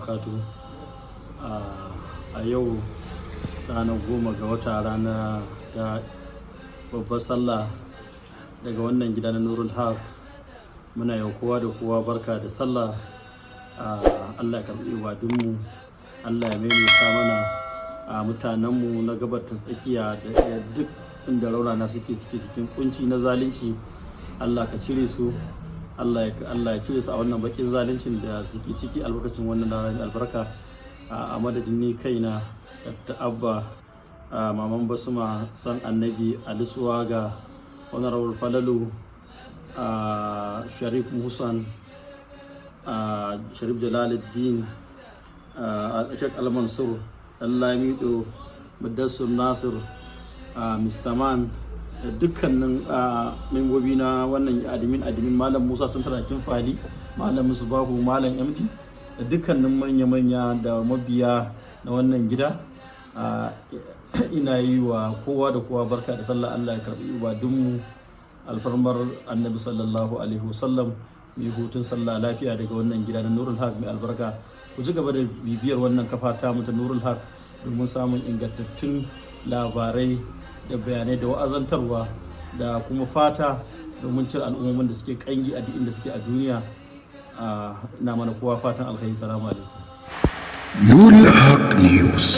barakatuh. A yau ranar 10 ga wata, rana ta babbar sallah daga wannan gida na Nurul Haq. Muna yau kowa da kowa barka da sallah. Allah ya karɓi ibadunmu, Allah ya maimaita mana mutanenmu na gabar ta tsakiya da duk inda raunana suke cikin kunci na zalunci. Allah ka cire su, Allah ya cire su a wannan bakin zaluncin da suke ciki albarkacin wannan ranar albarka. A madadin ni kaina da Abba, Maman Basma, San Annabi, Ali Suwaga, Honorable Falalu, Sharif Musan, Sharif Jalaluddin, Sheikh Al-Mansur, Lamido, Mudassir Nasir, Mr. Man, da dukkanin membobi na wannan admin Malam Musa Santarakin Fali, Malam Musbahu, Malam MD, da dukkanin manya-manya da mabiya na wannan gida. Ina yi wa kowa da kowa barka da sallah. Allah ya karbi ibadunmu alfarmar Annabi sallallahu alaihi wasallam. Mai hutun sallah lafiya daga wannan gida na Nurul Haq mai albarka. Ku ci gaba da bibiyar wannan kafa ta mu ta Nurul Haq domin samun ingantattun labarai da bayanai da wa'azantarwa da kuma fata domin cin al'ummomin da suke kangi a duk inda suke a duniya. Ina mana kowa fatan alkhairi. Salamu alaikum. Nurul Haq News.